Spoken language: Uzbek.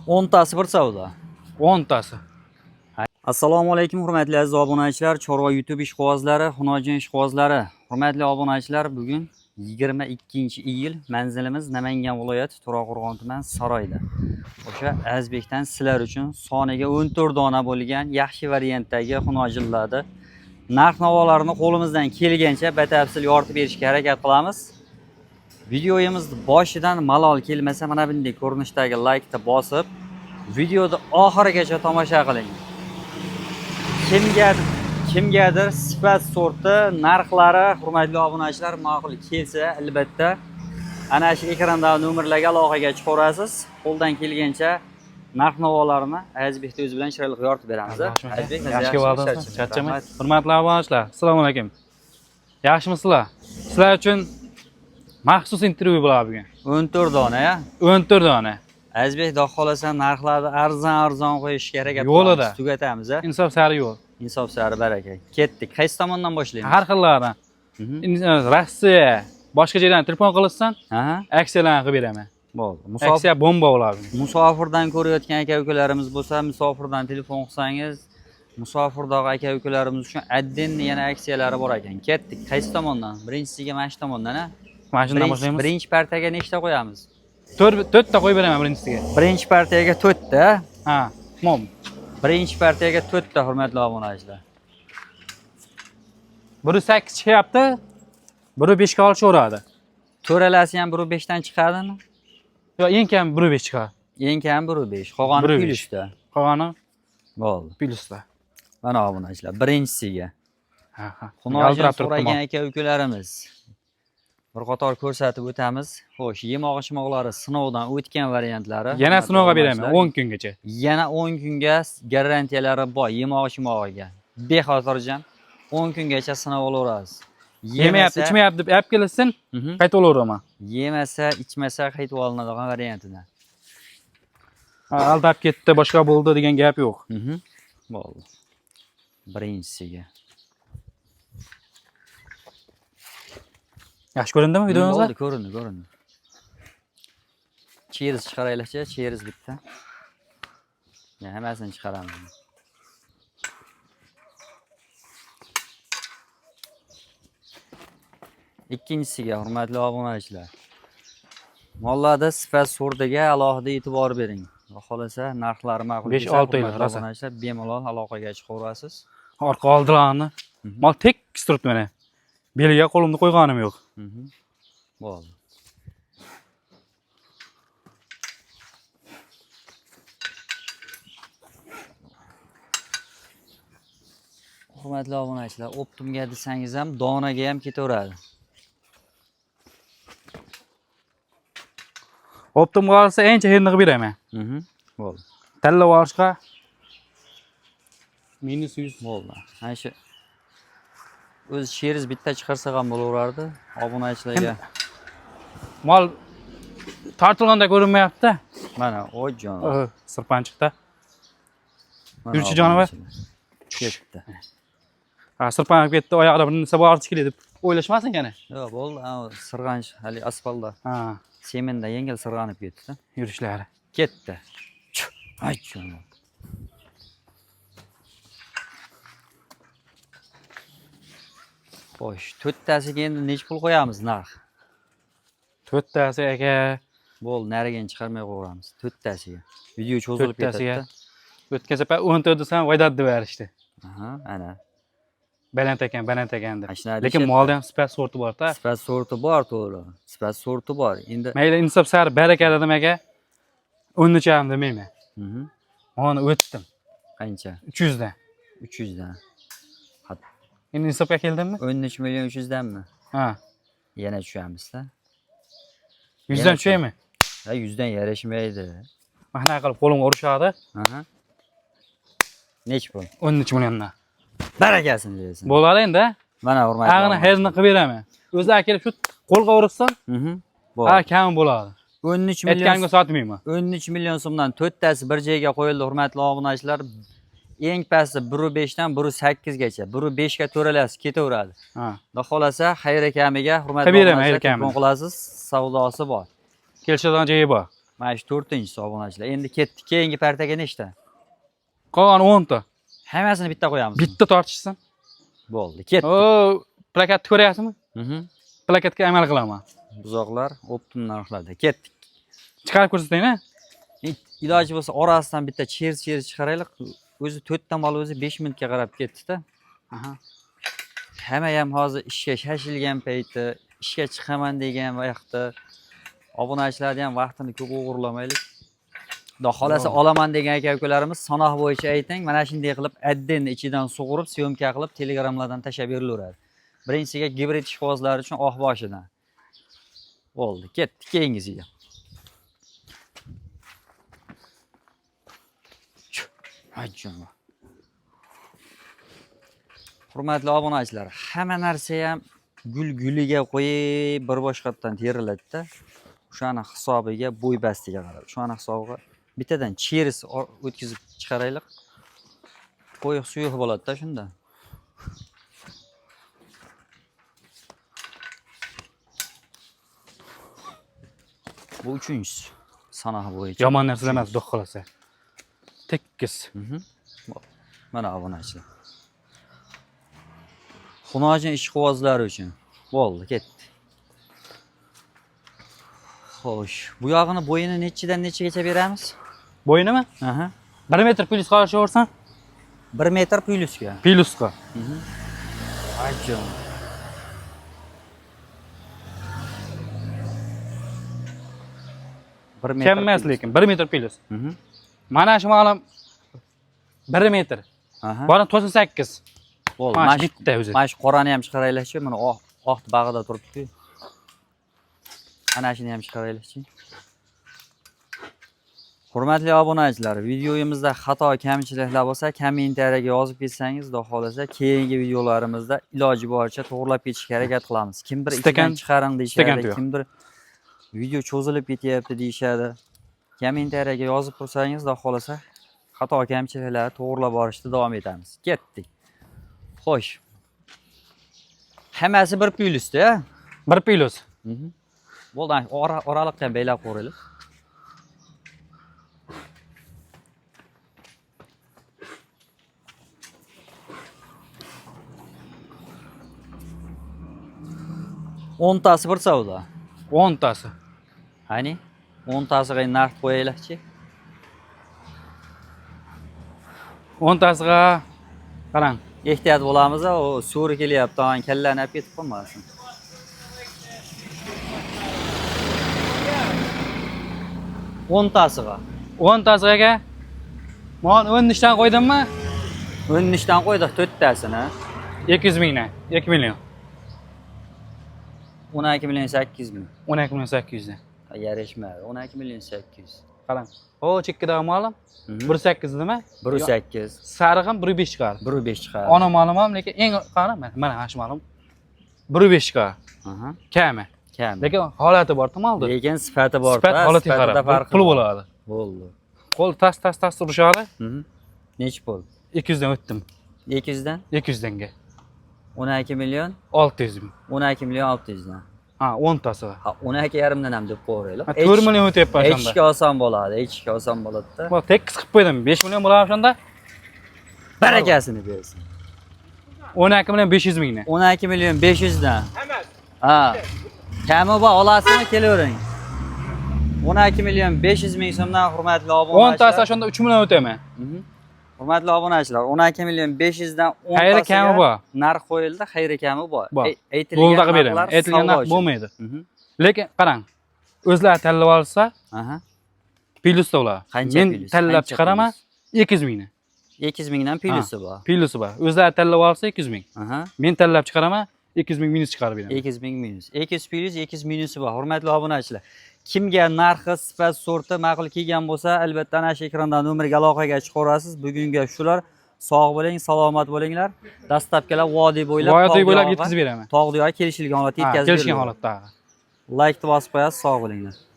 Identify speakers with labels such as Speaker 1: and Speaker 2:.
Speaker 1: 10tasi bir savdo.
Speaker 2: 10tasi.
Speaker 1: Assalomu alaykum hurmatli aziz obunachilar, Chorva YouTube ishqibozlari, Xunojin ishqibozlari. Hurmatli obunachilar, bugun 22-iyul, manzilimiz Namangan viloyati To'raqo'rg'on tuman Saroyda. O'sha Azbekdan sizlar uchun soniga 14 dona bo'lgan yaxshi variantdagi xunojinlarni narx-navolarni qo'limizdan kelgancha batafsil yoritib berishga harakat qilamiz. Videomizni boshidan malol kelmasa mana bunday ko'rinishdagi like-ni bosib, videoni oxirigacha tomosha qiling. Kimgadir sifat sorti narxlari hurmatli obunachilar ma'qul kelsa, albatta ana shu ekrandagi nomerlarga aloqaga chiqarasiz. Qo'ldan kelgancha narx-navolarni Azbek o'zi bilan chiroyli yoritib beramiz.
Speaker 2: Azbek, yaxshi bo'ldingiz. Charchamang. Hurmatli obunachilar, assalomu alaykum. Yaxshimisizlar? Sizlar uchun maxsus intervyu bo'ladi bugun.
Speaker 1: 14 dona ya.
Speaker 2: 14 dona.
Speaker 1: Azbek, xudo xolasa narxlarni arzon qo'yishga harakat
Speaker 2: yo'lida
Speaker 1: tugatamiz.
Speaker 2: Insof sari yo'l.
Speaker 1: Insof sari baraka. Ketdik. Qaysi tomondan boshlaymiz?
Speaker 2: Har xillaridan. Rossiya, boshqa joydan telefon qilsan, aksiyalarni qilib beraman.
Speaker 1: Bo'ldi.
Speaker 2: Aksiya bomba bo'ladi.
Speaker 1: Musofirdan ko'rayotgan aka-ukalarimiz bo'lsa, musofirdan telefon qilsangiz, musofirdagi aka-ukalarimiz uchun addenni yana aksiyalari bor ekan. Ketdik. Qaysi tomondan? Birinchisiga mana shu tomondan, a?
Speaker 2: Mana shundan boshlaymiz.
Speaker 1: Birinchi partiyaga nechta qo'yamiz?
Speaker 2: 4 ta qo'yib beraman birinchisiga.
Speaker 1: Birinchi partiyaga 4 ta.
Speaker 2: Ha, tamom.
Speaker 1: Birinchi partiyaga 4 ta hurmatli obunachilar.
Speaker 2: Biri 8 chiqyapti, biri 5 ga olishaveradi.
Speaker 1: To'ralasi ham 1.5 dan chiqadimi?
Speaker 2: Yo'q, eng kam 1.5 chiqadi.
Speaker 1: Eng kam 1.5. Qolgani plyusda.
Speaker 2: Qolgani
Speaker 1: bo'ldi.
Speaker 2: Plyusda.
Speaker 1: Mana obunachilar, birinchisiga.
Speaker 2: Ha.
Speaker 1: Xunojin so'ragan aka-ukalarimiz. Bir qator ko'rsatib o'tamiz. Xo'sh, yemoq-ishmoqlari sinovdan o'tgan variantlari.
Speaker 2: Yana sinovga beraman 10 kungacha.
Speaker 1: Yana 10 kunga garantiyalari bor yemoq-ishmog'iga. Bexotirjam 10 kungacha sinov olaverasiz.
Speaker 2: Yemayapti, ichmayapti deb olib kelsin, qaytib olaveraman.
Speaker 1: Yemasa, ichmasa qaytib olinadigan variantidan.
Speaker 2: Aldab ketdi, boshqa bo'ldi degan gap yo'q.
Speaker 1: Bo'ldi. Birinchisiga.
Speaker 2: Yaxshi ko'rindimi videomiz?
Speaker 1: Bo'ldi, ko'rindi. Cheers chiqaraylikchi, cheers bitta. Ya hammasini chiqaramiz. Ikkinchisiga hurmatli obunachilar. Mollarda sifat sortiga alohida e'tibor bering. Xolasa narxlari ma'qul.
Speaker 2: 5-6 yil rosa.
Speaker 1: Bemalol aloqaga chiqaverasiz.
Speaker 2: Orqa oldilarni. Mol tekis turibdi mana. Beliga qo'limni qo'yganim yo'q.
Speaker 1: Bo'ldi. Hurmatli obunachilar, optimga desangiz ham donaga ham ketaveradi.
Speaker 2: Optim qolsa ancha herni qilib beraman.
Speaker 1: Bo'ldi.
Speaker 2: Tanlab olishga -100
Speaker 1: bo'ldi. Ana shu o'zi cheers bitta chiqarsa ham bo'laverardi obunachilarga.
Speaker 2: Mol tortilganda ko'rinmayapti.
Speaker 1: Mana o'jon.
Speaker 2: Sirpanchiqda. Yurchi jonivor.
Speaker 1: Ketdi.
Speaker 2: Sirpanib ketdi, oyoqda bir narsa bor tikili deb o'ylashmasin yana.
Speaker 1: Yo'q, bo'ldi. Sirg'anch hali asfaltda. Semenda yengil sirg'anib ketdi.
Speaker 2: Yurishlari.
Speaker 1: Ketdi. Aytjon. Xo'sh, 4tasiga endi nech pul qo'yamiz narx?
Speaker 2: 4tasi aka.
Speaker 1: Bo'ldi, narigini chiqarmay qo'yamiz. 4tasiga. Video cho'zilib ketadi.
Speaker 2: O'tgan safar 14 desam voydat deb berishdi.
Speaker 1: Ana.
Speaker 2: Baland ekan deb. Lekin molda ham sifat sorti bor-da.
Speaker 1: Sifat sorti bor, to'g'ri. Sifat sorti bor. Endi
Speaker 2: mayli insof sari baraka dedim aka. 13 ham demayman. Mana o'tdim.
Speaker 1: Qancha?
Speaker 2: 300 dan.
Speaker 1: 300 dan.
Speaker 2: Endi insofga keldimmi?
Speaker 1: 13 million 300 danmi?
Speaker 2: Ha.
Speaker 1: Yana tushamiz-da.
Speaker 2: 100 dan tushaymi?
Speaker 1: Ha, 100 dan yarashmaydi.
Speaker 2: Mana qilib qo'limga urishadi.
Speaker 1: Nech pul?
Speaker 2: 13 milliondan.
Speaker 1: Barakasini bersin.
Speaker 2: Bo'ladi endi.
Speaker 1: Mana hurmatli.
Speaker 2: Ag'ini herni qilib beraman. O'zi kelib shu qo'lga urishsam, kam bo'ladi.
Speaker 1: 13 million.
Speaker 2: Aytganimga sotmayman.
Speaker 1: 13 million so'mdan 4tasi bir joyga qo'yildi hurmatli obunachilar. Eng pasti 1.5 dan 1.8 gacha. 1.5 ga to'ralasiz ketaveradi. Xudo xolasa xayr akamiga hurmatli obunachilar telefon qilasiz, savdosi bor.
Speaker 2: Kelishadigan joyi bor.
Speaker 1: Mana shu 4-inchisi obunachilar. Endi ketdik. Keyingi partaga nechta?
Speaker 2: Qolgan 10 ta.
Speaker 1: Hammasini bitta qo'yamiz.
Speaker 2: Bitta tortishsin.
Speaker 1: Bo'ldi. Ketdik.
Speaker 2: O, plakatni ko'ryapsizmi?
Speaker 1: Mhm.
Speaker 2: Plakatga amal qilaman.
Speaker 1: Buzoqlar optim narxlarda. Ketdik.
Speaker 2: Chiqarib ko'rsating-a?
Speaker 1: Iloji bo'lsa orasidan bitta chers chiqaraylik. O'zi 4 ta mol o'zi 5 minutga qarab ketdi-da.
Speaker 2: Aha.
Speaker 1: Hamma ham hozir ishga shashilgan payti, ishga chiqaman degan vaqtda obunachilarni ham vaqtini ko'p o'g'irlamaylik. Xudo xolasa olaman degan aka-ukalarimiz sanoq bo'yicha ayting, mana shunday qilib addenni ichidan sug'urib, syomka qilib telegramlardan tashab berilaveradi. Birinchisiga gibrid ishqibozlar uchun oq boshidan. Bo'ldi, ketdik keyingisiga. Ajjon. Hurmatli obunachilar, hamma narsa ham guliga qo'yib bir boshqatdan teriladi-da. O'shani hisobiga bo'y bastiga qarab. O'shani hisobiga bittadan chers o'tkazib chiqaraylik. Qo'yiq suyuq bo'ladi-da shunda. Bu uchinchisi. Sanoq bo'yicha.
Speaker 2: Yomon narsa emas, xudo xolasa. Tekis.
Speaker 1: Mana obunachilar. Xunojin ishqibozlari uchun. Bo'ldi, ketdi. Xo'sh, bu yog'ini bo'yini nechidan nechigacha beramiz?
Speaker 2: Bo'yinimi?
Speaker 1: Aha.
Speaker 2: 1 metr plyus qolishaversin.
Speaker 1: 1 metr plyusga.
Speaker 2: Plyusga.
Speaker 1: Ajjon.
Speaker 2: Kam emas lekin 1 metr plyus. Mana shu ma'lum 1 metr.
Speaker 1: Aha.
Speaker 2: Bora 98.
Speaker 1: Bo'ldi.
Speaker 2: Mana bitta o'zi.
Speaker 1: Mana shu qorani ham chiqaraylikchi. Mana oq bag'ida turibdi. Ana shuni ham chiqaraylikchi. Hurmatli obunachilar, videoyimizda xato kamchiliklar bo'lsa, kommentariyaga yozib ketsangiz, xudo xolasa, keyingi videolarimizda iloji boricha to'g'rilab ketishga harakat qilamiz. Kimdir ichidan chiqaring deyishadi, kimdir video cho'zilib ketyapti deyishadi. Kommentariyaga yozib tursangiz, xudo xolasa, xato kamchiliklarni to'g'rilab borishda davom etamiz. Ketdik. Xo'sh. Hammasi bir plyusda,
Speaker 2: 1 plyus.
Speaker 1: Bo'ldi, oraliqqa ham baylab qo'yaylik. O'ntasi bir savdo.
Speaker 2: 10 tasi.
Speaker 1: Hani 10 tasiga narx qo'yaylikchi.
Speaker 2: 10 tasiga qarang.
Speaker 1: Ehtiyot bo'lamiz, o so'ri kelyapti, han kallani olib ketib qolmasin. 10 tasiga.
Speaker 2: 10 tasiga men 10 ishdan qo'ydimmi?
Speaker 1: 10 ishdan qo'ydik 4 tasini.
Speaker 2: 200 mingdan, 2 million.
Speaker 1: 12 million 800 ming.
Speaker 2: 12 million 800 dan.
Speaker 1: Yarashmadi. 12 million 800.
Speaker 2: Qarang. O chekkadagi ma'lum 1.8 nima?
Speaker 1: 1.8.
Speaker 2: Sariq ham 1.5 chiqardi.
Speaker 1: 1.5 chiqadi.
Speaker 2: Ona ma'lum ham, lekin eng qani mana shu ma'lum 1.5 chiqadi.
Speaker 1: Aha.
Speaker 2: Kami.
Speaker 1: Kam.
Speaker 2: Lekin holati bor, to'g'ri?
Speaker 1: Lekin sifati bor.
Speaker 2: Sifat holatiga qarab pul bo'ladi.
Speaker 1: Bo'ldi.
Speaker 2: Qo'l tas urishadi.
Speaker 1: Nechi pul?
Speaker 2: 200 dan o'tdim.
Speaker 1: 200 dan?
Speaker 2: 200 danga.
Speaker 1: 12 million
Speaker 2: 600 ming.
Speaker 1: 12 million 600 dan.
Speaker 2: Ha, 10 tasi.
Speaker 1: Ha, 12,5 dan ham deb qo'yaylik.
Speaker 2: 4 million o'tyapman shunda.
Speaker 1: Echki oson bo'ladi, echki oson bo'ladi-da.
Speaker 2: Bu tekis qilib qo'ydim. 5 million bo'ladi shunda.
Speaker 1: Barakasini bersin.
Speaker 2: 12 million 500 mingdan.
Speaker 1: 12 million 500 dan. Ha. Kami bor, olasizmi, kelavering. 12 million 500 ming so'mdan hurmatli obunachilar.
Speaker 2: 10 tasi shunda 3 million o'taman.
Speaker 1: Hurmatli obunachilar, 12 million 500 dan 10
Speaker 2: Xayri kami bor.
Speaker 1: Narx qo'yildi, xayri kami bor.
Speaker 2: Aytilgan beraman. Aytilgan narx bo'lmaydi. Lekin qarang, o'zlari tanlab olsa, plyusda ular. Men tanlab chiqaraman 200 mingdan.
Speaker 1: 200 mingdan plyusi bor.
Speaker 2: Plyusi bor. O'zlari tanlab olsa 200 ming. Men tanlab chiqaraman 200 ming minus chiqarib beraman.
Speaker 1: 200 ming minus. 200 plyus, 200 minusi bor. Hurmatli obunachilar. Kimga narxi, sifat, sorti ma'qul kelgan bo'lsa, albatta ana shu ekrandan nomerga aloqaga chiqarasiz. Bugunga shular. Sog' bo'ling, salomat bo'linglar. Dastlabkilar vodiy bo'ylab
Speaker 2: yetkazib beraman.
Speaker 1: Tog'diyoga kelishilgan holatda yetkazib beraman.
Speaker 2: Kelishgan holatda.
Speaker 1: Like bosib qo'yasiz, sog' bo'linglar.